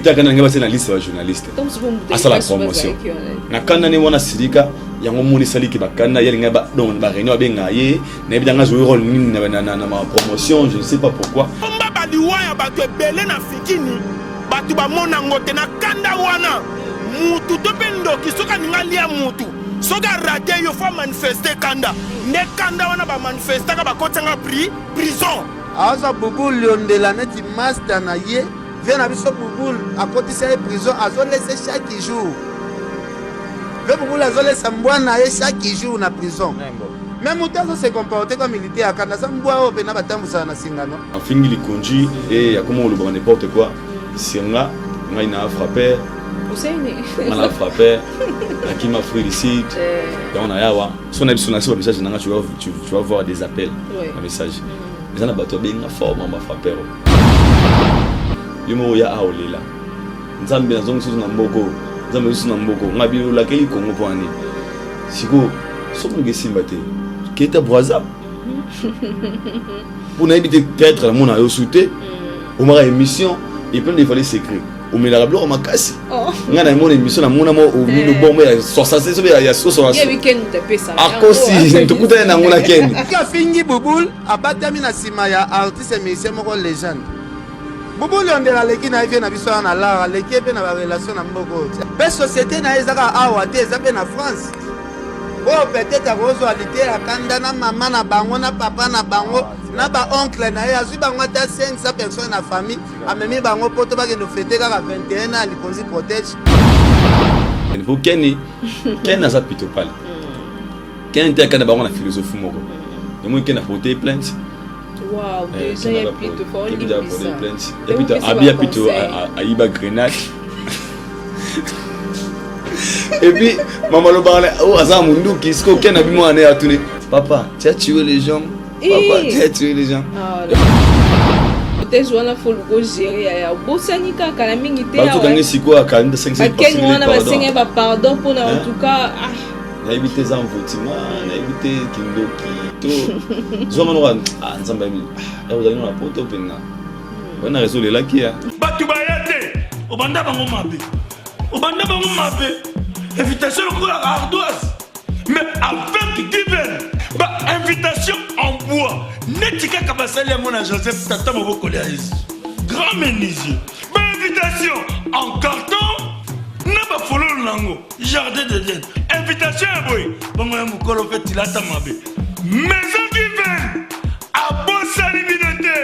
Tu as une liste de journalistes. À la promotion. Na kana ni wana sirika ya ngomuni saliki bakana ya linga ba don ba réunion benga ye na bi nga jouer rôle ni na ma promotion, je ne sais pas pourquoi. Omba ba liwa ya ba belé na fikini. Batu ba mona ngote na kanda wana. Mutu to bendo ki soka ninga lia mutu. Soka raté yo fa manifester kanda. Ne kanda wana ba manifester ka ba kotanga prison. Aza Bouboul Yondela neti master na ye. Vient à Bishop Bouboul à côté de la prison, à laisser chaque jour. Bouboul a laissé Sambouana chaque jour na prison. Même Moutazo se comportait comme militaire à Kanasa Mboua au Benabatam Sana Singano. En fin de conduit et à comment on le voit n'importe quoi. Singa, on a une frappé. On a frappé. Qui m'a félicité. On a yawa. Si on a besoin de message, tu vas voir des appels. Un message. Mais on a battu bien fort, on m'a frappé. Yumo ya aolela nzambe nazongiso na mboko nzambe na mboko ngabilo la keli kongo pwani siko soko ngesimba te keta broza pour éviter peut-être la mona yo souté au mara émission et plein de volets secrets au mela blo makasi ngana mon émission na mona mo au mino bombe ya 66 so ya so ya weekend tapesa akosi ntukuta na ngona ken ka fingi Bouboul abatami na sima ya artiste musicien moko légende. Bouboul Yondela leki na vient na biso na lara leki pe na ba relation na mboko. Pe société na ezaka awa te ezape na France. Oh peut-être akozo alite akanda na mama na bango na papa na bango na ba oncle na ye azui bango ta 500 personnes na famille amemi bango poto ba ke no fêter kaka 21 ans likonzi protège. Il faut Kenny za pito pale. Kenny te akanda bango na philosophie moko. Et moi Kenny a porté plainte. Wow, déjà il y a plutôt fort. Et puis Abia plutôt à Iba Grenade. Et puis maman le parlait oh Azam Mundu qui se coquine à bimo ané à tourner. Papa, tu as tué les gens. Papa, tu as tué les gens. Peut-être la foule go gérer ya bosanika kana mingi te ya. Parce que si quoi 45 secondes. Ken wana basenga ba pardon pour en tout cas. Na éviter ça en votima, na éviter kindoki. Zomanoa nzamba mi vous allez na poto penga bana résoudre la kia batu bayate obanda bango mabe invitation ko ardoise mais avec divers ba invitation en bois netika kabasali ya mona Joseph tata moboko ya Yesu grand menuisier ba invitation en carton na ba fololo nango jardin d'Éden invitation boy bango ya mukolo fait tilata mabe maison divine à Bossali Binote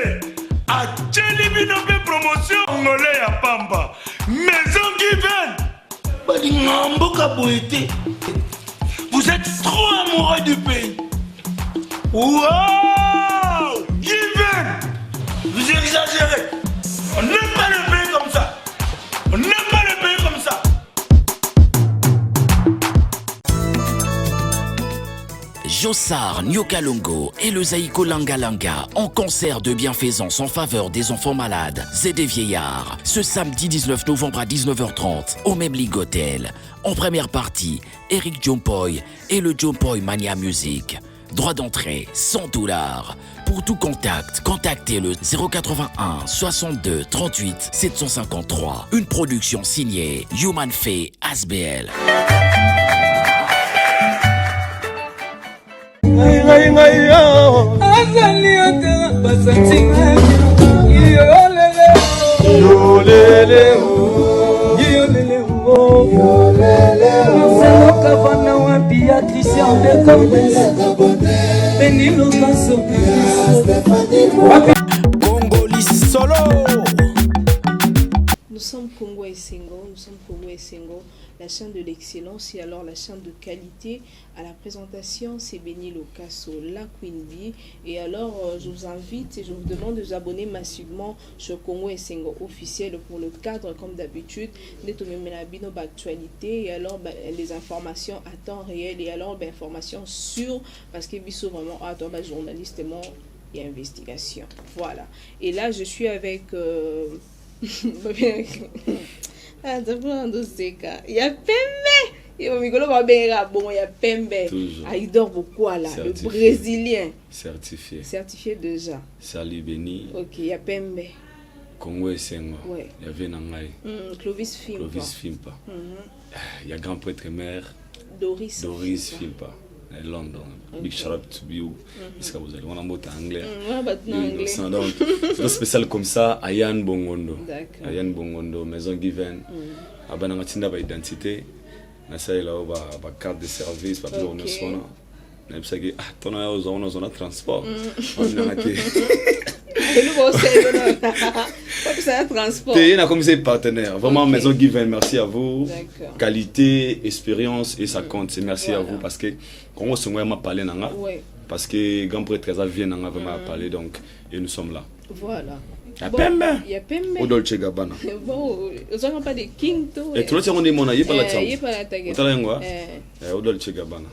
à Tchelibinope promotion angolais à Pamba maison divine Balingambo Kaboete vous êtes trop amoureux du pays. Wow divine vous exagérez, on n'aime pas le pays comme ça, on n'aime pas le pays comme ça. Jossar Nyokalongo et le Zaïko Langa Langa en concert de bienfaisance en faveur des enfants malades et des vieillards ce samedi 19 novembre à 19h30 au Memling Hotel. En première partie, Eric Jompoy et le Jompoy Mania Music. Droit d'entrée, $100. Pour tout contact, contactez le 081 62 38 753. Une production signée Human Fay Asbl. Congolis solo. Nous sommes Congo et Sengo, la chaîne de l'excellence et alors la chaîne de qualité. À la présentation, c'est Béni Locasso, la Queen Bee. Et alors, je vous invite et je vous demande de vous abonner massivement sur Congo et Sengo officiel pour le cadre, comme d'habitude, d'actualité et alors les informations à temps réel et alors informations sûres parce que Bissot vraiment journaliste et investigation. Voilà. Et là, je suis avec. Il y a Pembe. Il y a Pembe. Il dort beaucoup là. Le Brésilien. Certifié. Certifié déjà. Salut Béni. Ok, il y a Pembe. Congo et Senghor. Ouais. Il y avait Nangaï. Clovis Fimpa. Clovis Fimpa. Il y a grand prêtre mère. Doris Fimpa. London. Big shout out to you. Est-ce que vous allez on a mot anglais? Anglais. Donc, c'est spécial comme ça à Yann Bongondo. D'accord. À Yann Bongondo, maison given. À Banangatinda ba identité. Na ça là ba carte de service, pas besoin de sona. Na bisa que ton a zona zona transport. On a été. Et nous aussi pas ça transport. T'es là comme c'est partenaire. Vraiment maison given, merci à vous. D'accord. Qualité, expérience et ça compte. C'est merci à vous parce que quand on se voit m'a parlé nanga. Parce que grand prêtre vient nanga vraiment parler donc et nous sommes là. Voilà. Il y a Pembe. Au Dolce Gabbana. Bon, on n'a pas de King to. Et tout le temps on est mon aïe pas la table. Il pas la table. Au talent au Dolce Gabbana.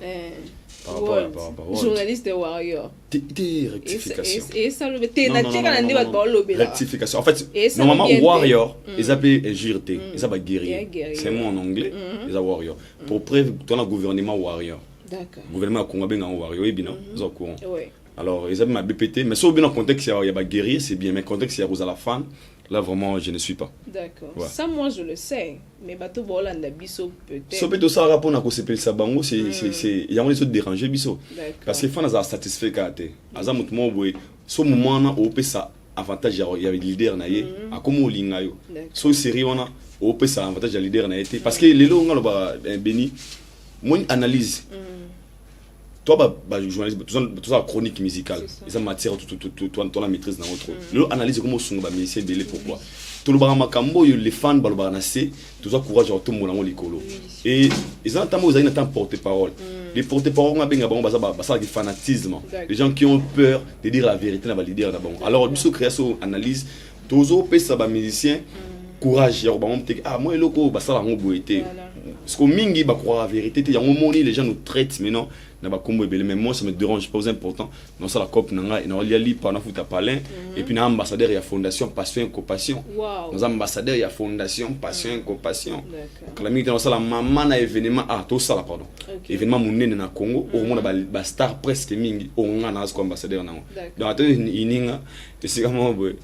Par rapport. Journaliste de Warrior. Rectification. Et ça le t'es na tcheka na ndiba ba lobe là. Rectification. En fait, normalement Warrior, ils appellent JRT, ils appellent guerrier. C'est mon en anglais, ils appellent Warrior. Pour preuve, tu as un gouvernement Warrior. D'accord. Gouvernement Congo ben en Warrior et bien, vous êtes courant. Oui. Alors, ils avaient ma BPT, mais sauf bien dans le contexte, il y a guerrier, c'est bien, mais le contexte, il y a Rosa la fan, là vraiment, je ne suis pas. D'accord. Ouais. Ça, moi, je le sais, mais bateau bola ndabiso peut-être. Ça peut être ça, rapport à ce que c'est bango, c'est, il y a un peu de déranger, biso. Parce que les fans, ils sont satisfaits quand ils ont un peu, ce moment, on peut ça avantage, il y a le leader, à comment on l'ingayo. So série, on peut ça avantage, le leader, parce que les lots, on a béni, moi, analyse. Toi, journaliste, tout ça chronique musicale, ça matière, toi la maîtrise dans votre. Le analyse comment son musicien belé pourquoi. Tout le barama kambo, les fans balbaranassé, tout ça courage à tout le monde l'écolo. Et ils ont entendu, ils ont porte-parole. Les porte-parole, on a bien ça qui fanatisme. Les gens qui ont peur de dire la vérité, on va le dire d'abord. Alors, du coup, créer son analyse, tous autres ça va musicien, courage, moi le loco, ça la été. Parce que mingi va croire la vérité, il y a un moment les gens nous traitent maintenant. Mais moi ça me dérange pas, c'est important. Non ça la cop nanga et non il y a li pendant foot à palin et puis na ambassadeur il y a fondation passion et compassion. Nos ambassadeurs il y a fondation passion et compassion. Quand la minute dans ça la maman na événement tout ça là pardon. Événement monné na Congo au monde ba star presque mingi on a comme ambassadeur na. Donc attends ininga c'est comment boy.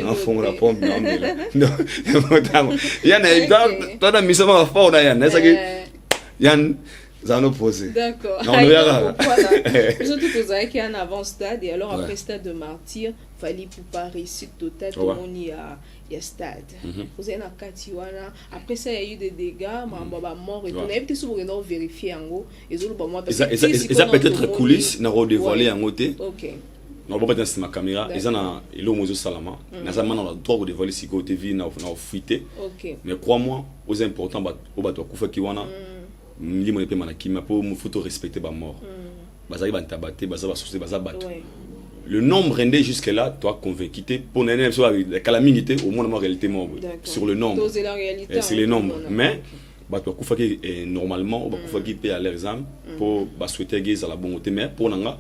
Non, fond la pompe non mais là. Non, il y en a dans la mission à fond là il y a ça nous pose. D'accord. Surtout que vous avez qu'il y a un avant-stade et alors après stade de martyr, il fallait pour pas réussir total, tout le monde y a stade. Vous avez un Katiwana. Après ça, il y a eu des dégâts, mort et tout. Et puis, si vous voulez vérifier en gros, et ça peut-être coulisses, n'a pas dévoilé en côté. Ok. Non, pas dans ma caméra. Ils ont le Mozo Salama. Ils ont le droit de dévoiler si côté vie, n'a fuité. Mais crois-moi, aux importants, au bateau Koufa Kiwana. Li mo pe manaki ma po mo faut respecter ba mort bazali ba ntabate bazaba souci bazaba le nombre rendé jusque là toi convaincu pour nene sur la calamité au moins en réalité mort sur le nombre c'est le nombre mais ba to kufa ki normalement ba kufa ki pe à leurs âmes pour ba souhaiter guise à la bonté mais pour nanga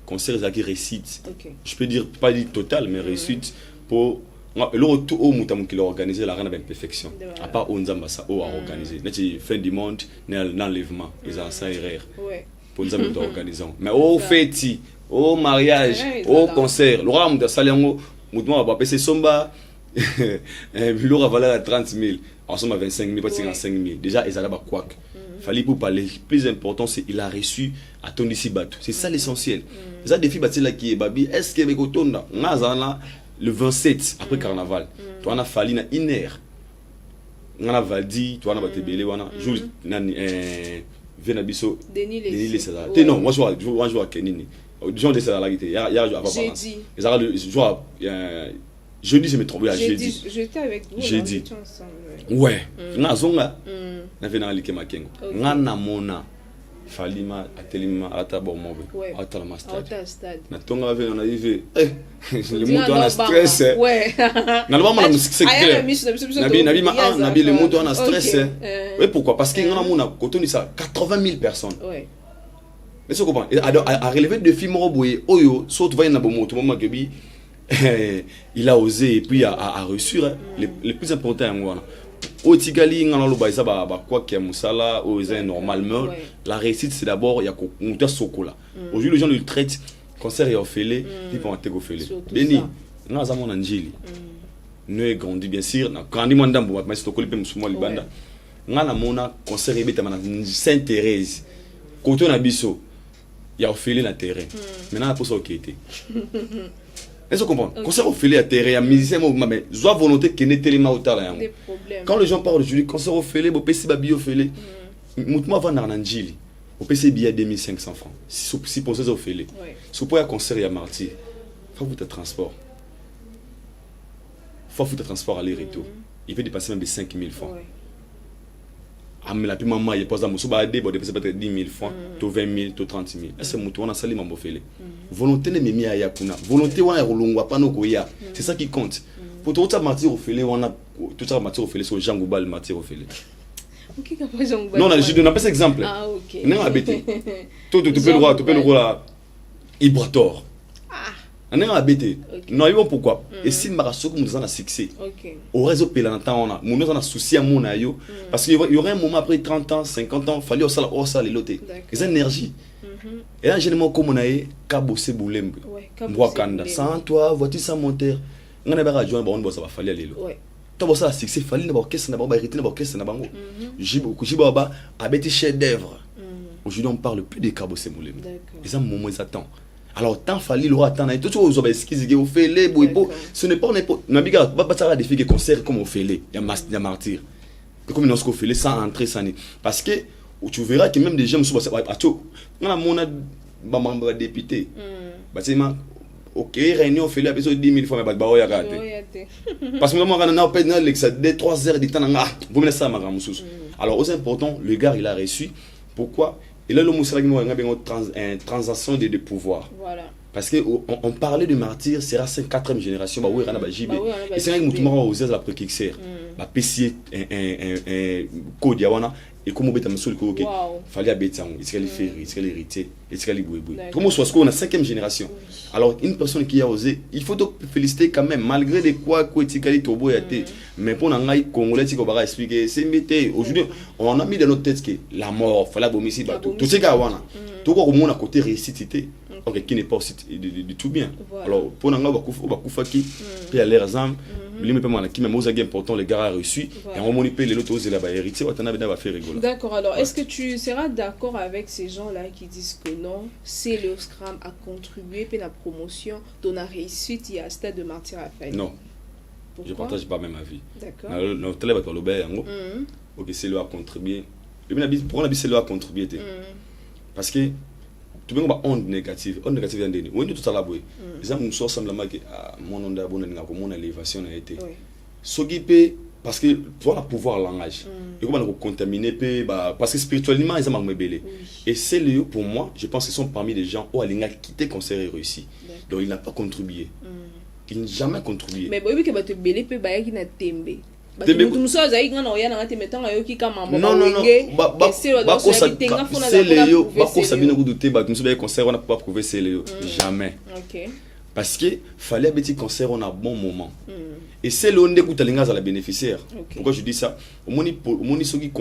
concert ça qui réussite je peux dire pas dit total mais réussite pour le retour au Moutamou qui l'a organisé la reine avec perfection. À part Onzamba ça a organisé. N'est-ce fin du monde, l'enlèvement, ils ont ça erreur. Pour nous organiser. Mais au fête, au mariage, au concert, le roi de Saliango, Moutamou va passer somba, le roi valait à 30 000, en somme à 25 000, pas 55 000. Déjà, ils allaient à quoi? Fallait pour parler. Le plus important, c'est qu'il a reçu à ton ici bateau. C'est ça l'essentiel. Ça défi battu là qui est babi. Est-ce qu'il y a des tonda? Le 27 après carnaval, tu en as fallu na iner. On a valdi, tu en as battu belé wana. Juste nani venabiso. Denis ça. Non, moi je vois Kenini. Jean de ça là qui était. Il y a avant balance. Ils ont le jour jeudi je me trompe jeudi. J'étais avec vous. Jeudi. Ouais. Na zonga. Na vena like makengo. Ngana mona. Falima atelima ata bon mauvais ata la master na tonga avec on a vu le moto en stress ouais na le moment na c'est clair nabi le moto en stress oui pourquoi parce qu'il y en a mon côté ça 80 000 personnes ouais mais ce comprend à relever de films roboyé oyo saute va na bon moto moment que bi il a osé et puis a reçu le plus important en moi. Au Tigali, quoi qu'il y a Moussala, normalement, la réussite c'est d'abord il y a un sokola. Aujourd'hui, les gens le traitent, concert et offélé, ils vont être offélé. Béni, nous avons un angeli. nous avons grandi bien sûr na grandi moi ndambo mais c'est okolipe musumo libanda ngana mona concert ebeta na Sainte-Thérèse koto na biso ya ofele na terrain maintenant na posa okete est-ce que vous comprenez concert ofele à terrain ya musicien mais soit volonté que ne tellement autant là quand les gens parlent aujourd'hui concert ofele bo pesi ba bio ofele mutumo avant na njili au PC billet 2500 francs si pour ça ofele si pour un concert ya martyr faut vous transport faut foutre transport aller-retour. Il peut dépasser même de 5 000 francs. Ah, mais la plus maman, il pose à Moussou, bah, dépasser peut-être 10 000 francs, tout 20 000, tout 30 000. Est-ce que Moutou, on a sali mambo fele? Volonté n'est mis à Yakuna. Volonté, on a roulé, pas nos koya. C'est ça qui compte. Pour tout ça, martyr au fele, on a tout ça, martyr au fele, sur Jean Goubal, martyr au fele. Non, je donne un peu exemple. Ah, ok. Non, abété. Tu peux le roi, Ibrator. On est embêté. Non, ils vont pourquoi? Et si Marasoko nous en a succès, au réseau Pélantan, on a, nous en a souci à mon aïe, parce qu'il y aurait un moment après 30 ans, 50 ans, il fallait aussi les loter. Les énergies. Et là, généralement, comme on a eu, Kabosé Boulembe, Mwakanda, sans toi, voiture sans moteur, on a pas radio, on va falloir aller là. Toi, ça, succès, il fallait d'abord qu'est-ce qu'on a hérité, d'abord qu'est-ce qu'on a bango. Jiboba a bêté chef d'œuvre. Aujourd'hui, on ne parle plus de Kabosé Boulembe. Et ça, mon moment, ils attendent. Alors, tant fallait le attendre. Et tout ce que vous avez fait, les bouipo, ce n'est pas n'importe. Nabiga, pas ça des filles qui concert comme on fait les, il y a martyr. Comme nous avons fait les sans entrer, sans ni. Parce que tu verras que même des gens sont à tout. On a mon député. Bâtiment, ok, réunion fait la besoin de 10 000 fois, mais bah, il y a raté. Parce que moi, on a pas de 3 heures de temps. Vous me laissez ça, ma grande. Alors, c'est important, le gars, il a reçu. Pourquoi? Et là, le Moussa qui a une transaction de pouvoir. Voilà. Parce qu'on parlait de martyr, c'est la 4e génération. Et c'est un mouvement aux la préquixer. La PC, un code, et comme on a sur le code, il fallait habiter, il fallait faire, il fallait hériter, il fallait bouer. Comme on a 5e génération. Alors, une personne qui a osé, il faut donc féliciter quand même, malgré les quoi, mais pour nous, les Congolais, qui vont expliquer, c'est mété. Aujourd'hui, on a mis dans notre tête que la mort, il fallait vomir, tout ce gars, tout le monde a côté récité. Donc, qui n'est pas aussi du tout bien. Alors, pour nous, on va qui paye à l'air azam, qui même aux important, les gars a reçu, et on va payer les autres aux là-bas héritiers, on va faire rigoler. D'accord, alors est-ce que tu seras d'accord avec ces gens-là qui disent que non, c'est le Scrum a contribué à la promotion de la réussite il y a un stade de martyr à faire? Non, je ne partage pas même avis. D'accord. Notre télé va être le ok, c'est lui a contribué. Pourquoi on a dit c'est lui a contribué? Parce que tu peux pas onde négative en déni. On dit tout à la boue. Les hommes nous sont semblables que mon onde a bonne mon élévation a été. Ce qui peut parce que toi le pouvoir langage. Et comment on contaminer parce que spirituellement ils ont mal belé. Et c'est le pour moi, je pense qu'ils sont parmi les gens où Alinga quitté concert et réussi. Donc il n'a pas contribué. Il n'a jamais contribué. Mais oui que va te belé peut ba qui na tembe. Non, jamais. Parce que fallait un petit concert on a bon moment. Et c'est le onde que tu as la bénéficiaire. Pourquoi je dis ça? Au moni soki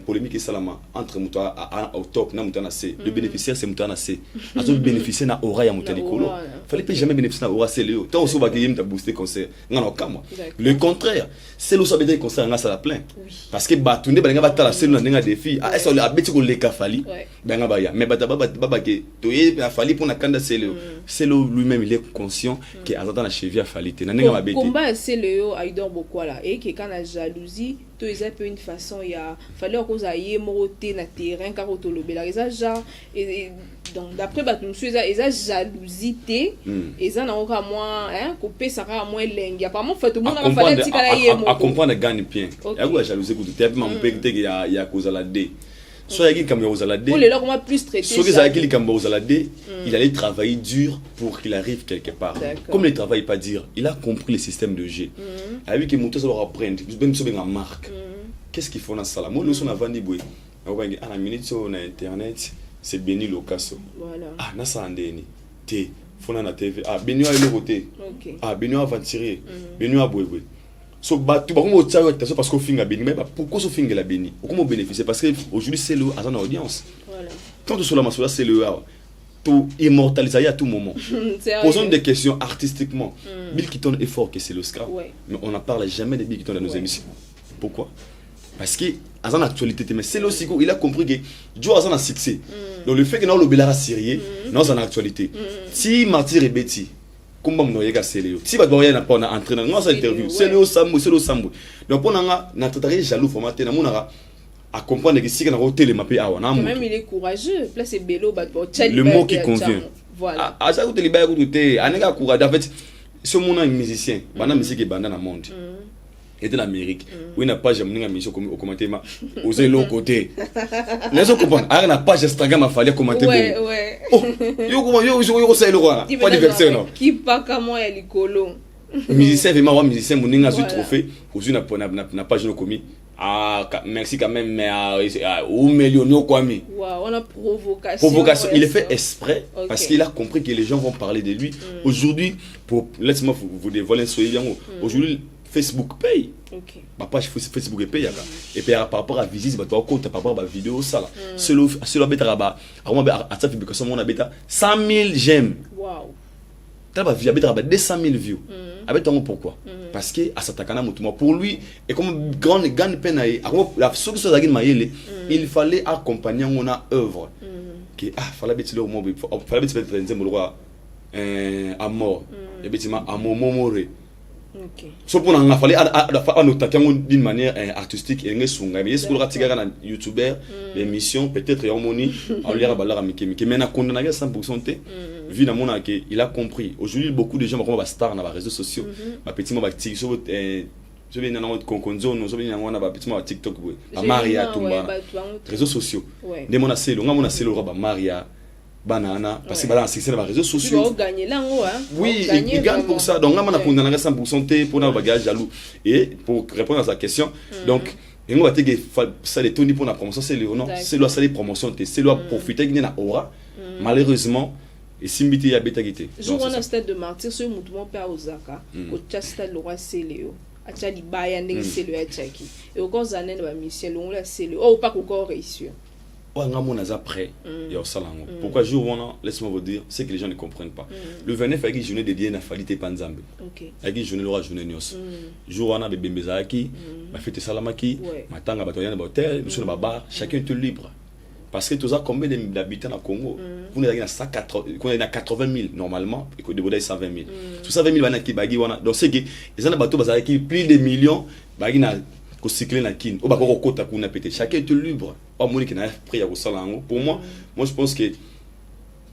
polémique salama entre muta au top na mutana C. Le bénéficiaire c'est mutana C. Azo bénéficier na aura ya mutani kolo. Fallait pas jamais bénéficier na aura c'est le. Toi aussi va gagner ta booster concert. Non kama. Le contraire, c'est le sabété concert nga sala plein. Parce que ba tunde ba nga batala c'est na nga défi. Ah est-ce a beti ko le kafali? Ba nga ba ya. Mais bata baba ke toye a fali pour na kanda c'est le. C'est lui-même il est conscient que azata na cheville a fali. Na nga ba beti. Combat c'est le Aïdor Bokwala et que quand la jalousie tout est un peu une façon il y a fallait qu'on aille moroter na terrain car auto le bela ça genre et donc d'après batum sur ça jalousie et ça n'a aucun moins hein couper ça a moins lingue apparemment fait tout le monde a fallait à comprendre gagne bien il y a quoi jalousie que tu es même peut que il y a cause à la dé soit il y a comme aux aladé pour les logs moi plus traité soit il y a qui comme aux aladé il allait travailler dur pour qu'il arrive quelque part comme il travaille pas dur il a compris le système de jeu avec que monter ça leur apprendre même sur une marque qu'est-ce qu'ils font dans ça là moi nous sommes avant dit boy à la minute sur internet c'est Béni Locasso voilà ah na ça andeni té fona na TV ah Béni a le côté ah Béni a tirer Béni a boy so tu vas comment tu as parce qu'on finit à Béni mais pourquoi on finit la Béni comment bénéficier parce que aujourd'hui c'est le à son audience voilà quand tu sur la masse c'est le tout immortaliser à tout moment. Posons des questions artistiquement. Bill Keaton est fort que c'est l'Oscar, mais on n'en parle jamais de Bill Keaton dans nos émissions. Pourquoi? Parce que dans l'actualité, mais c'est aussi il a compris que Joe a un succès. Donc le fait que nous le Bélara Syrie, dans une actualité. Si Martyr et Betty, comme on a c'est si va n'a pas entré dans notre interview, c'est le Sambo. Donc on a notre jaloux formaté, on a à comprendre que si on a roté les mappés à quand même il est courageux. Là c'est Bello, le mot qui convient. Voilà. À ça où tu libères où tu es, un courageux. En fait, ce monde est musicien, banda musique et banda dans le monde. Et de l'Amérique, où il n'a pas jamais une mission au commentaire, osez l'autre côté. Les autres comprennent. Ah, n'a pas Instagram à falloir commenter. Ouais. Oh, yo, c'est le roi. Pas diverser non. Qui pas comme moi elle est colo. Musicien, vraiment musicien, mon n'a pas trophée. Aujourd'hui n'a pas joué commis. Ah, merci quand même, mais où million quoi mi. On a provocation. Il est fait exprès parce qu'il a compris que les gens vont parler de lui. Aujourd'hui, laissez-moi vous dévoiler soyez bien. Aujourd'hui Facebook paye. Ma page Facebook est payée. Et puis par rapport à visite, par rapport à la vidéo, ça là. Cela bêta là-bas. À cette publication, on a bêta 100 000 j'aime. Waouh. Tu as bêta 200 000 views. Pourquoi? Parce que à Satakana pour lui, et comme grande peine la seule chose il fallait accompagner mon œuvre. Que fallait bêter le mot, fallait bêter le roi à mort. Et bêter à momoré. So pour n'en fallait à nous taquer d'une manière artistique et ne sont mais est-ce que le ratiga na youtubeur l'émission peut-être harmonie à lire à balar à Mickey mais na condamné à 100% vu dans mon que il a compris aujourd'hui beaucoup de gens vont va star dans les réseaux sociaux ma petit moi TikTok so je viens dans notre conconzo nous so bien on a petit moi TikTok à Maria Tumba réseaux sociaux de mon assez long mon assez le roi Maria banana parce que balance c'est les réseaux sociaux gagner là oui il gagne pour ça donc là on a pour 100% pour un bagage jaloux et pour répondre à sa question donc et on va te dire ça les toni pour la promotion c'est le non c'est le salut promotion c'est le profiter qu'il y a aura malheureusement et simbiti ya beta gité jour on a stade de martyr ce mouvement père Osaka au stade le roi Célio acha libaya ndenge c'est le achaki et au cause année ba Michel on la c'est le pas encore réussir. Après, pourquoi laisse-moi vous dire, c'est que les gens ne comprennent pas. Le 29 avec une journée dédiée à Falite Panzambe. Avec une journée Laura journée Nios. Jour on a des Bembezaki, ma fête Salamaki, ma tanga batoyana hôtel, monsieur le bar, chacun est libre. Parce que tout ça combien d'habitants au Congo? Vous n'avez à 80 000 normalement et que de Boda 120 000. Tout ça 20 000 bana qui bagi wana. Donc c'est que les gens bateau bazaki plus de millions bagi na ko cycler na kin. O ba ko kota kuna pété. Chacun est libre. Pas moni qui n'a pris à Rosalango. Pour moi je pense que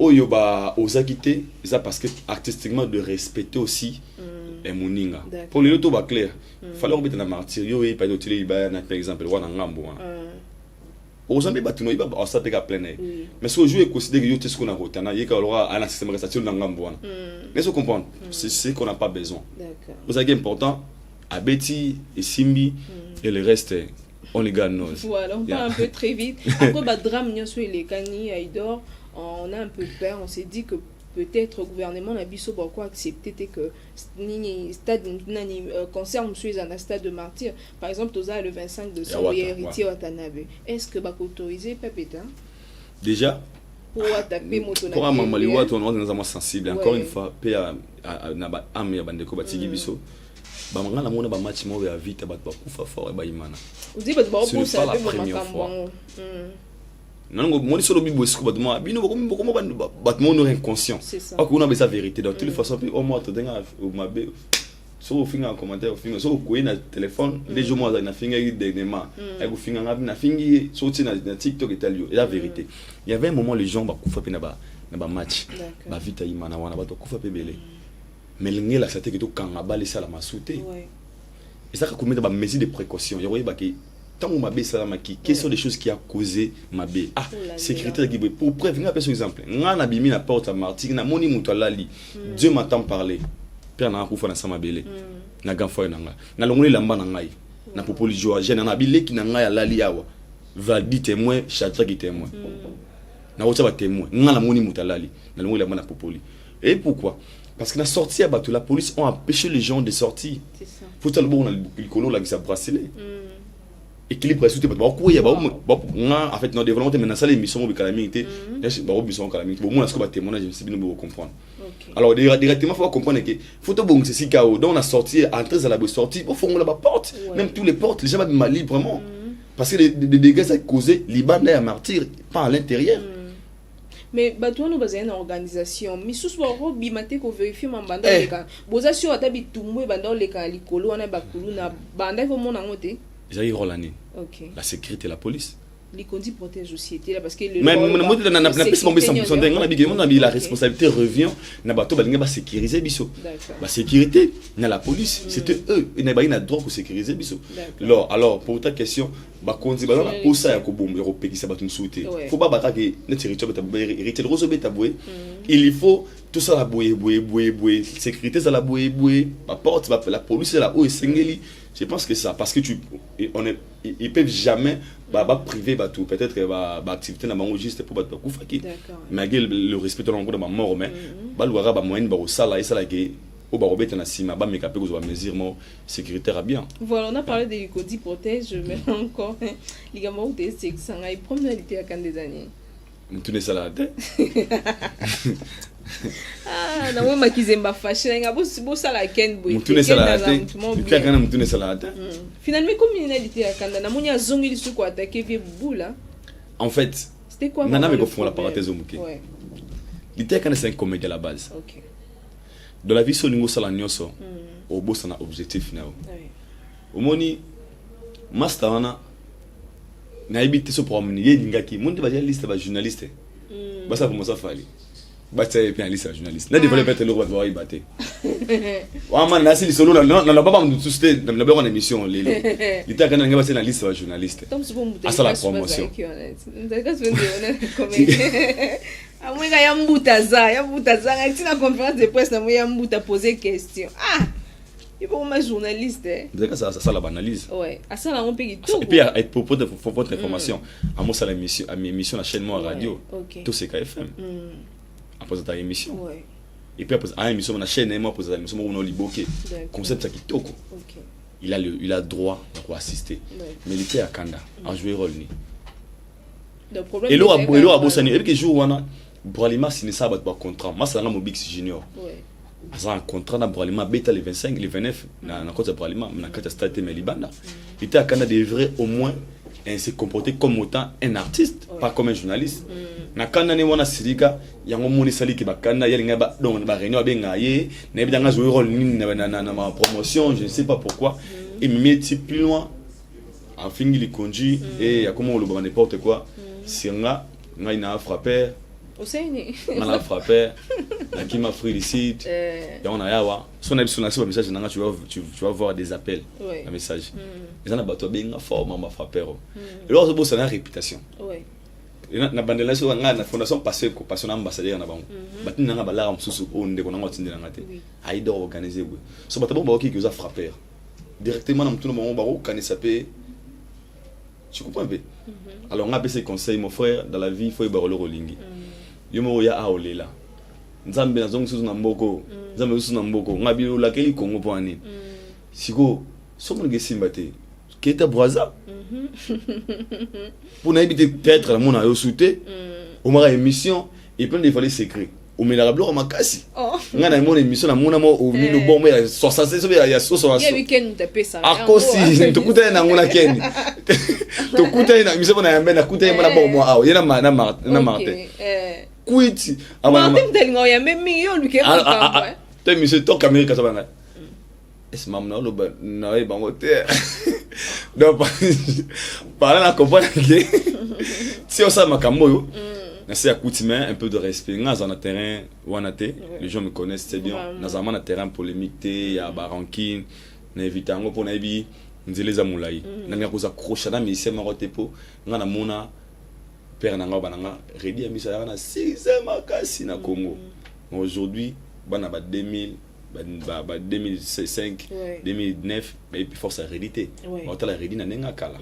oyo ba ozakité ça parce que artistiquement de respecter aussi et moninga. Pour les autres ba clair. Fallait remettre na martyr yo et pas d'utiliser ba na par exemple wana ngambo wana. Ozambe batuno iba osapeka plein air. Mais ce jour est considéré que yo ce qu'on a rotana yeka lora à la système restation na ngambo wana. Mais vous comprenez, c'est ce qu'on n'a pas besoin. D'accord. Vous avez important à Betty et Simbi et le reste on les gagne. Voilà, on parle un peu très vite. Après bah drame nyo sur les Kani Aïdor, on a un peu peur, on s'est dit que peut-être le gouvernement n'a biso pourquoi accepter que ni stade ni concert monsieur un stade de martyr par exemple toza le 25 de son héritier Watanabe. Est-ce que va autoriser Pepeta? Déjà pour attaquer motona. Pour maman liwa ton on est sensible encore une fois pe na ba am ya bandeko batigi biso. Ba manga na mona ba match mo ya vite ba kufa fort ba imana. Vous dites ba pour ça pe makambo. Non, moi je suis le bibo scoop battement bino beaucoup battement non inconscient parce qu'on a besoin de vérité de toutes les façons puis au moins tu denga au mabe sur au fin en commentaire au fin sur au na téléphone les jours moi na finga dernièrement avec au fin na fingi sorti na TikTok et tel et la vérité il y avait un moment les gens ba kufa pe na ba match ba vita imana wana ba to kufa pe belé mais l'ingé c'était que to kanga ba laisser la masouté et ça comme ba mesures de précaution il y a ba qui tant ma bé salamaki quelles sont les choses qui a causé ma bé sécurité qui pour prévenir par exemple ngana bimi na porte à martyr na moni muto lali Dieu m'entend parler père na kufa na sama belé na ganfo na nga na longoli lamba na ngai na popoli joa jeune na bilé ki na ngai lali yawa validi témoin chatra qui témoin na wotsa ba témoin ngana moni muto lali na longoli lamba na popoli et pourquoi parce que la sortie à bateau la police ont empêché les gens de sortir c'est ça faut le bon le colon là qui s'est bracelet. équilibre sous pas quoi ya en fait non développement maintenant ça l'émission de calamité ba mission calamité bon moi est-ce que ba témoignage c'est bien nous comprendre alors directement faut comprendre que photo bon c'est si chaos donc on a sorti entrer à la sortie au fond la porte même tous les portes les gens va librement parce que les dégâts ça causé Liban est martyr pas à l'intérieur. Mais bateau nous basé une organisation mais sous baro bimate ko vérifier mambanda les cas boza sur atabi tumwe banda les cas likolo on a bakulu na banda ko mona ngote j'ai eu Rolani OK la sécurité la police les conduits protègent société là parce que le mais la responsabilité revient na bateau balinga ba sécuriser biso la sécurité na la police c'était eux ils n'avaient pas droit pour sécuriser biso alors pour ta question ba konzi ba la posa ya ko bombe européen ba souhaiter faut pas battre que notre territoire ta hériter roso beta boué il faut tout ça la boué sécurité ça la boué la porte la police la haut et singeli. Je pense que ça parce que ils peuvent jamais priver tout peut-être activité na bango juste pour battre kufaki malgré le respect de l'encore de ma mort mais balwara ba moyen ba sala et sala que au barobete na sima ba mekape ko mesure mo sécuritaire bien. Voilà, on a parlé de Cody protège mais encore les gars mo de sexe ça a promenalité à quand des années. Mutune sala tête. Ah, na moi makizemba fashion nga bo sala ken boy. Mutune sala tête. Pia kana mutune sala tête. Finalement communalité à kanda na munya zongili su ko attaquer vie boula. En fait, c'était quoi nana me confond la parenthèse au muké. Ouais. L'idée kana c'est un comédie à la base. OK. Dans la vie so ningo sala nyoso. Au boss na objectif final. Oui. Au moni master wana na habité so promener yingaki monde ba liste ba journaliste. Ba ça comment ça fallait. Ba c'est bien liste journaliste. Na développer peut-être le droit de battre. Wa man na si solo na baba mu susté na ba on émission les l'ita kana ngaba c'est na liste ba journaliste. Asa la promotion. Amwenga ya mbutaza ngitina conférence de presse na moya mbuta poser question. Ah. Il faut un journaliste. Vous avez ça la banalise. Ouais. À ça là on peut tout. Et puis à propos de votre information, à moi ça la émission à mes émissions la chaîne moi radio. Tout c'est KFM. Après ta émission. Ouais. Et puis après à émission la chaîne moi après l'émission on a liboké. Concept ça qui toko. OK. Il a droit de assister. Mais il était à Kanda à jouer rôle ni. Le problème et là à Bossani et que jour on a Bralima signé ça ba contrat. Moi ça là mon Bix Junior. Ouais. Asa un contrat na Bralima beta les 25 les 29 na côté Bralima na kata stade Melibanda. Il était à Canada devrait au moins se comporter comme autant un artiste pas comme un journaliste. Na Canada ne wana silika yango moni sali ki bakanda yalinga ba donc ba réunion benga ye na bi nga jouer rôle na ma promotion je ne sais pas pourquoi et me plus loin en fini les conduit et ya comment le ba n'importe quoi singa ngai na frapper Oseini. Mala frappé, la qui m'a félicite. Et on a yawa. Son message tu vas voir des appels. Un message. Ils en a battu bien fort maman frappé. Et là c'est une réputation. Ouais. Et na bandela so nga na fondation passion ambassadeur na bango. Bati na ba la msusu o ndeko na ngoti ndina ngate. Aïda organiser we. So batabo ba ki za frapper. Directement na mtu no ba ko kanisa pe. Tu comprends bien? Alors on a ces conseils mon frère dans la vie il faut y barolo rolingi. Yomo ya aolela nzambe nazongi susu na mboko nzambe susu na mboko ngabi la keli Congo poani siko somo ngesimba te keta braza pour n'habiter peut-être la mona yo souté au mara émission et plein de fallait secret au melara blo makasi ngana mon émission na mona mo au mino bombe ya 66 ya 60 ya weekend taper ça akosi tukuta na ngona ken tukuta na mission na yambe na kuta yambe na bombo awo yena na Martin Quiti Martin Delingo ya même million lui qui est toi monsieur toka America ça va est-ce mam na lo na e bango te donc par là comprendre que si on ça makambo yo na c'est à coutumer un peu de respect nga dans le terrain wanate les gens me connaissent c'est bien na zaman na terrain polémique te ya barankin na evitango pour na bi nzele za mulai na ngakoza crochet na mi sema rotepo nga na mona père nanga bananga redi amisa na 6e makasi na Congo aujourd'hui bana ba 2000 ba 2005 2009 mais puis force à réalité autant la redi na nenga kala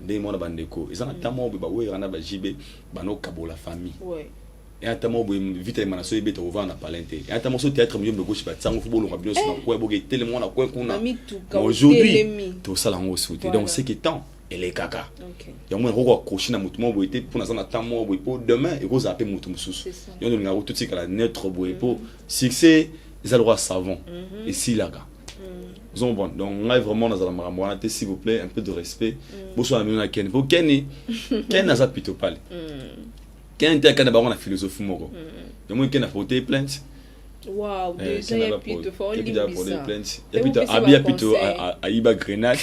ndé mona bandeko ezana tamo ba we rana ba jibe bano kabola famille et à tamo vite mana so ebeta over na palente et à tamo so théâtre mieux de gauche ba tsango football on rabio na quoi boge tellement na quoi qu'on a aujourd'hui tout ça là on souhaite donc c'est que temps et les caca. OK. Il y a un accroché dans mon boy pour nous attendre pour demain et vous appelez mon sous. Il y a un tout qui la neutre boy pour succès les droits savants et si là gars. Donc on a vraiment dans la maramouane s'il vous plaît un peu de respect. Bonsoir à Ken. Pour Ken n'a pas plutôt parlé. Ken était quand d'abord la philosophie moko. Il y a Ken a porté plainte. Waouh, déjà il y a plutôt fort il y a porté plainte. Il y a plutôt Abia plutôt à Iba Grenade.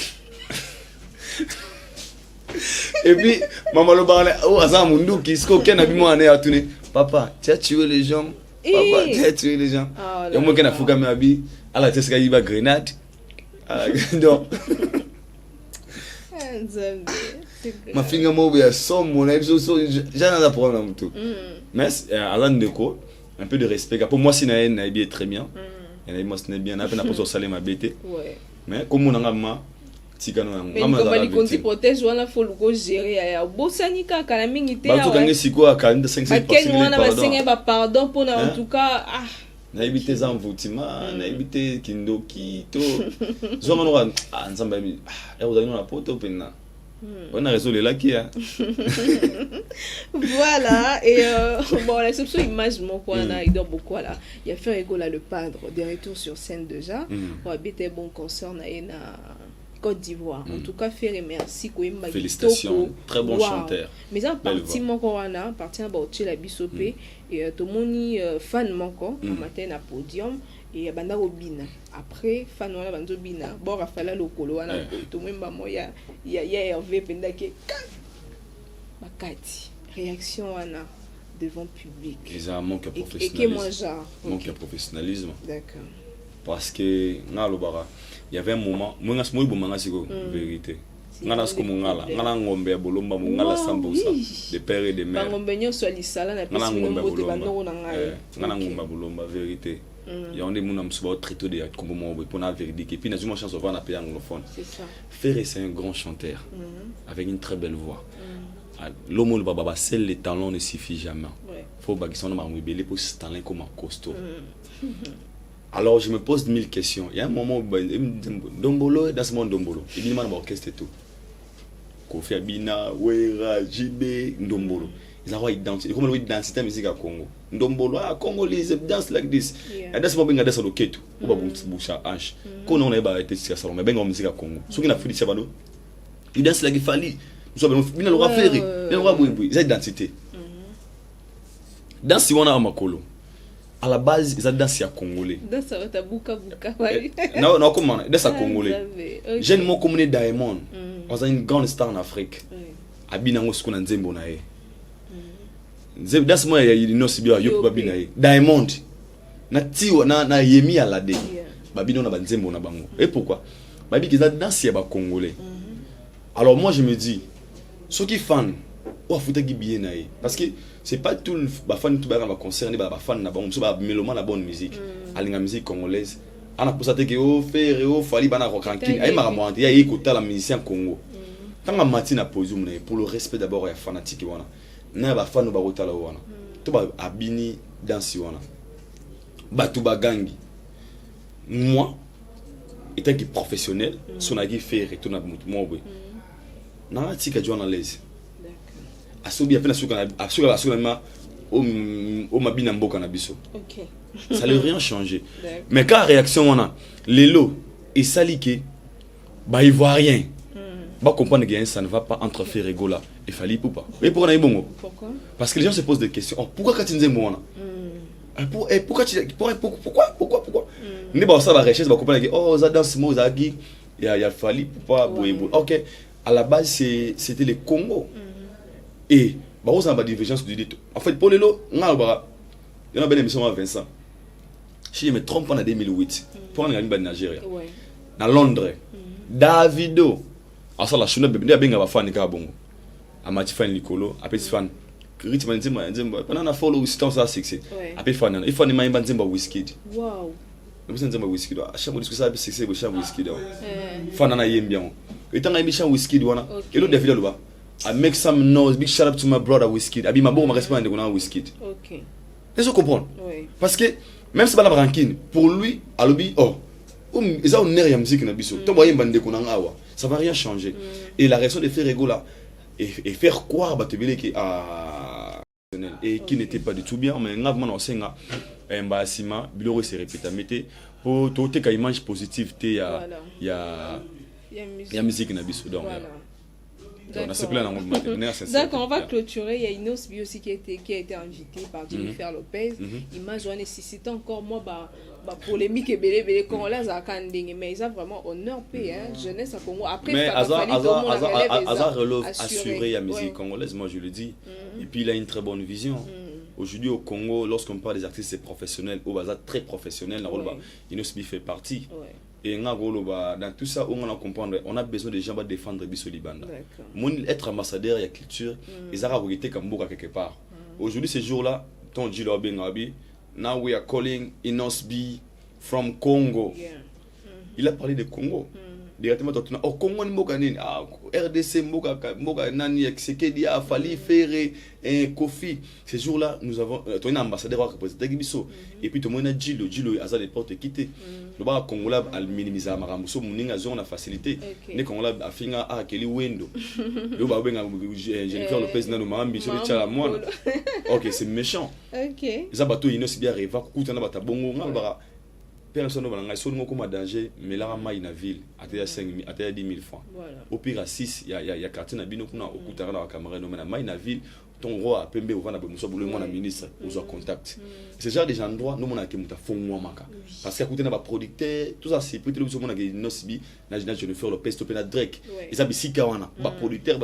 Et puis maman le parle oh Azam Mundu qui se Ken a vu moi à tourner. Papa, tu as tué les gens. Papa, tu as tué les gens. Il y a Ken a fouga me abi à la tête Iba Grenade. Donc ma fille m'a oublié somme mon ex so j'ai un problème tout mais Alan Deco un peu de respect pour moi si na bien très bien et moi c'est bien na peine pas salé ma bête mais comme on a ma tikano ngama za la konti protège wala faut le gérer ya bosani kaka na mingi te ba to kanga siko aka 500% pardon pour en tout cas na éviter ça envoûtement na éviter kindoki to zoma no nzamba bi vous allez na poto pena on a résolu là qui voilà et bon la subso image mon quoi là il dort beaucoup là il y a fait Egola le peintre des retours sur scène déjà on habite bon concert na Côte d'Ivoire. En tout cas, faire merci. Félicitations, très bon chanteur. Mais en partie, mon corona, partie à Bauchi la bisopé et tout le monde fan mon corps, un matin à podium et banda obina. Après, fan wala banda obina. Bon, Rafaela lokolo wana tout le monde il y a Hervé pendake. Bakati. Réaction wana devant public. Ils ont un manque de professionnalisme. Et que moi genre. Manque de professionnalisme. D'accord. Parce que il y avait un moment moi ngas moi bomanga siko vérité ngana sko mungala ngana ngombe ya bolomba mungala 100% de père et de mère ngombe nyo so lisala na pesi ngombe ba ndoko na ngai ngana ngomba bolomba vérité il y a un des mona msuba traité de kombo mo pour na véridique et puis na une chance on va appeler anglophone c'est ça Ferré c'est un grand chanteur avec une très belle voix l'homme le baba seul les talents ne suffit jamais faut bagison na mamwibele pour ce talent comme un costaud. Alors je me pose 1000 questions. Il y a un moment où Dombolo, dans ce monde Dombolo, il dit man orchestre et tout. Kofi Abina, Wera, JB, Dombolo. Ils ont dansé. Comment ils dansent la musique à Congo. Dombolo, Congolese dance like this. Et dans ce moment, ils dansent au Ketu. Ou bien boucha hanche. Quand on est arrêté sur salon, mais ben on musique à Congo. Ceux qui n'a fait du sabado, ils dansent like il fallait. Nous sommes bien le roi Ferré, le roi Boui. Ils ont dansé. Dans ce moment à Makolo. À la base, ils ont dansé à Congolais. Danse à Tabuka Buka. Non, comment dansé à Congolais. J'ai une mot communé Diamond. On a une grande star en Afrique. Abinango ce qu'on a Nzembo nae. Dans ce moment, il y a une autre sibia Yop Babinae. Diamond. Na tiwa na Yemi Alade. Babino na Nzembo na bango. Et pourquoi? Babi qu'ils ont dansé à Congolais. Alors moi je me dis, ceux qui fans, ou faut que bien nae. Parce que c'est pas tout le fan tout va concerner ba fan na bon so ba mélomane la bonne musique alinga musique congolaise ana posate que o faire o fali bana rokankin ay maramante ya écouter la musicien Congo tanga matina posium na pour le respect d'abord ya fanatique wana na ba fan ba rotala wana to ba abini dansi wana batu ba gangi moi étant que professionnel son agi faire et tout na mo na tika joana les asobi apena suka ma o mabina mboka na biso. OK. Ça n'a rien changé. Mais quand réaction on a Lelo et Salike ba ivoirien. Ba comprendre que ça ne va pas entre Ferré Gola et Fali Poupa. Et pourquoi na bongo? Pourquoi? Parce que les gens se posent des questions. Oh, pourquoi quand tu disais moi pourquoi ne ba ça la recherche ba comprendre que oh ça danse mo za gi il y a Fali Poupa boyebo. OK. À la base c'était le Congo. Et bah on a une divergence du dit. En fait pour les lots, il y a une émission à Vincent. Si je me trompe pas en 2008, pour un gars Nigeria. Dans Londres. Davido. Alors ça la chune bébé bien va fan ka bongo. A match fan Nicolo, après fan. Rythme nzemba. Pendant na follow system ça sexy. Après fan. Il faut ni maimba nzemba Wizkid. Wow. Nous sommes nzemba Wizkid. A chaque fois que ça sexy bo chaque Wizkid. Fan na yembian. Et tant émission Wizkid wana. Et le Davido là. I make some noise. Big shout out to my brother Wizkid. Abi ma bon respect de connait Wizkid. OK. Est-ce que vous comprenez? Oui. Parce que même si pas la rancune, pour lui, alobi oh, ils ont une musique na biso. To boye bande ko na ngawa. ça va rien changer. Et la raison de faire ego là, et faire croire Batebele qui et qui n'était pas du tout bien, mais grave mon enseignant Mbasima Biloro se répète mettez pour toute image positive il y a musique na biso donc d'accord, on va clôturer. Il y a Inos Bi aussi qui a été invité par Jennifer Lopez. Image nécessite encore moi polémique et belé congolais à Kanding, mais ils ont vraiment honneur payé jeunesse à Congo après mais Azar relève assuré la musique congolaise, moi je le dis, et puis il a une très bonne vision. Aujourd'hui au Congo, lorsqu'on parle des artistes professionnels, au Bazar très professionnel, Inos Bi fait partie. Et dans tout ça, on a comprendre, on a besoin de gens qui défendre Biso Libanda. Être ambassadeur, il y a culture, ils ont regretté comme beaucoup quelque part. Aujourd'hui, ce jour-là, ton Jilo Bengabi, now we are calling Inos Bi from Congo. Il a parlé de Congo. Directement, au Congo, RDC, Mboka, Nani, Sekedi, Fali, Ferré, Kofi. Ce jour-là, nous avons un ambassadeur qui représente Biso. Et puis, tout le monde a Jilo, a des portes quittées. Le Congo a minimisé la Maramuso, on a facilité. Le Congo a fait un Kelly Wendo. Le Jennifer Lopez n'a pas moi. Ok, c'est méchant. Les abattus, ils ne sont bien rêvés. Personne ne va pas comme danger, mais là, il y a une ville, à 10 000 francs. Au pire, à 6, il y a quartier qui est au Koutara, dans la caméra, il y a une ville, ton roi a pembe, ou va na ministre, ou contact. C'est genre des endroits, nous, on a fait un parce qu'à côté, on a producteur, tout ça, c'est peut-être que nous avons Nosbi, je vais faire le peste, Drake. Et ça, c'est Kawana, producteur,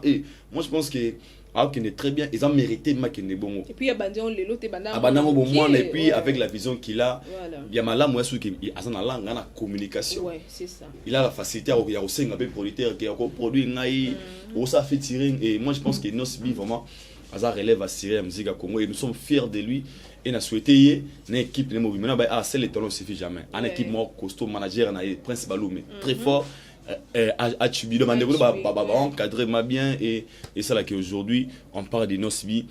et moi, je pense que. Qui est très bien, ils ont mérité mais qui est bon. Et puis il y a Bandion Lelo te et puis avec la vision qu'il a, il y a malam ou qui a une langue, la communication. Ouais, c'est ça. Il a la facilité à aussi un peu producteur qui a produit ngai, ou ça fait tirer et moi je pense que Nosbi vraiment ça relève à tirer la musique à Congo et nous sommes fiers de lui et nous souhaitons une équipe maintenant c'est le talent suffit jamais. Une équipe more costaud manager na Prince Baloumé très fort. Tu demandes encadrer bien et c'est là qu'aujourd'hui on parle de Nosbi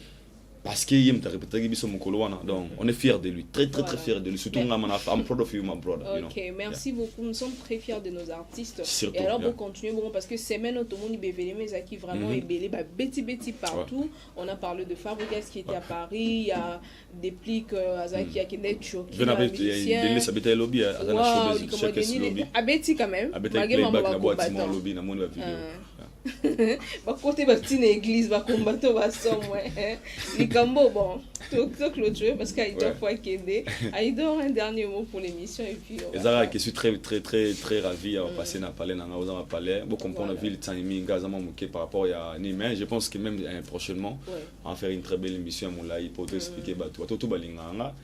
parce qu'il y a donc on est fiers de lui, très fiers de lui, surtout I'm proud of you my brother. Ok, merci beaucoup, nous sommes très fiers de nos artistes. Surtout, et alors pour continuer parce que semaine automobile Bévelé mais qui vraiment est belé Betty partout. On a parlé de Fabregas qui était à Paris, il y a des plics Azaki qui est Turquie. Il y a des sabité lobby à Betty quand même. Malgré maman côté petite église va combattre va sommet Likambo bon tout clôturer parce qu'Aïdor faut qu'aider Aïdor un dernier mot pour l'émission et puis Ezara qui suis très ravi à passer na palais na ngauza palais beaucoup comprendre la ville Tsanimi ngazama moké par rapport à Nimé je pense que même prochainement on va faire une très belle émission à Moulaï pour t'expliquer tout balinganga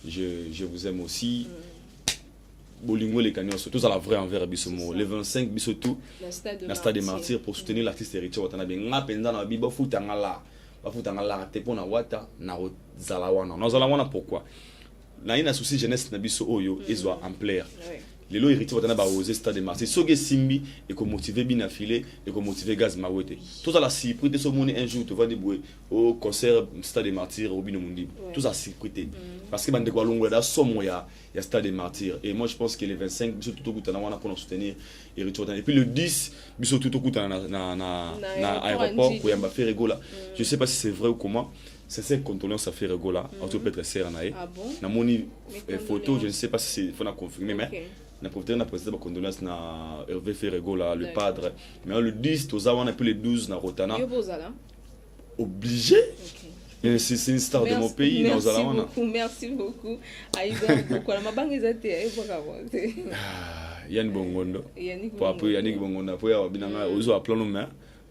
je vous aime aussi. Bolingo les canyons, surtout à la vraie envers Bissomo. Le 25 Bissotou, la stade des martyrs pour soutenir l'artiste héritier Watanabe. Nga penda na biba futangala, ba futangala te pona wata na zalawana. Na zalawana pourquoi? Na ina souci jeunesse na biso oyo ezwa ampleur. Lelo héritier Watanabe osé stade des martyrs. Soge simbi et ko motiver bien affilé et ko motiver gaz mawete. Tout ça la sécurité ce monde un jour tu vas débouer au concert stade des martyrs au Bino Mundi. Tout ça sécurité. Parce que bande kwa longo da somo ya stade des martyrs et moi je pense que les 25 biso tout kutana wana pour nous soutenir et puis le 10 biso tout kutana na aéroport pour yamba faire rigola. Je sais pas si c'est vrai ou comment. C'est cette condoléance à faire rigola. Auto peut-être serre naé. Na moni photo, je ne sais pas si c'est faut na confirmer mais na profiter na président condoléance na Hervé Ferregola le padre mais le 10 toza wana puis le 12 na Rotana. Obligé. C'est une star de mon pays. Merci beaucoup. Yannick Bongondo. Pour après Yannick Bongondo, pour aux appelons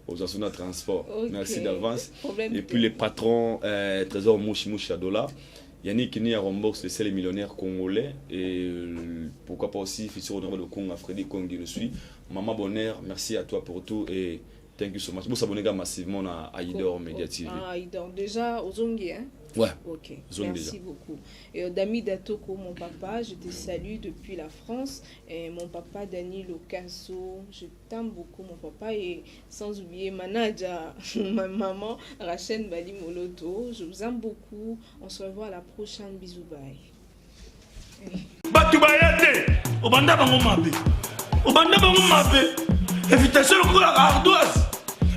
aux assurances de transport. Merci d'avance. Et puis les patrons Trésor Mouchi Adola. Yannick qui est à Rombox, c'est les millionnaires congolais. Et pourquoi pas aussi, fils de Congo, Frédéric Kongi le suit. Maman Bonheur, merci à toi pour tout. Et thank you so much. Vous s'abonnez massivement à Aïdor Media TV. Aïdor, déjà aux Zongi, hein? Ouais. Ok, merci beaucoup. Et Dami Datoko, mon papa, je te salue depuis la France. Et mon papa, Dani Locasso, je t'aime beaucoup, mon papa. Et sans oublier Manaja, ma maman, Rachel Bali Moloto. Je vous aime beaucoup. On se revoit à la prochaine. Bisous, bye. Batubayate, Obanda Bango Mabe. Invitation à ardoise.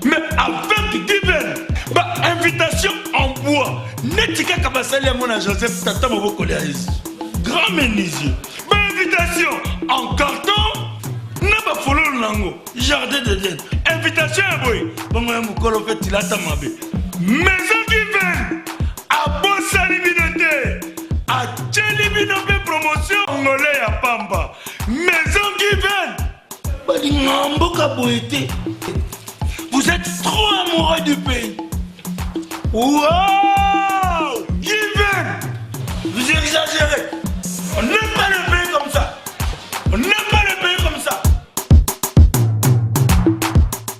Mais avec Given, bah, invitation en bois. Netika Kabasali à mon Joseph Tata Moboko Léaïs. Grand menuisier. Bah, invitation en carton. N'a pas follow lango. Jardin de Dieu. Invitation à boy. Bon, moi, mon colo fait il a ta mabé. Maison Given. À Bossa Libinoté. À Tchelibinoté promotion. Angolais à Pamba. Maison Given. Bah, l'Ingamboka Boété. Vous êtes trop amoureux du pays. Wow! Given! Vous exagérez. On n'aime pas le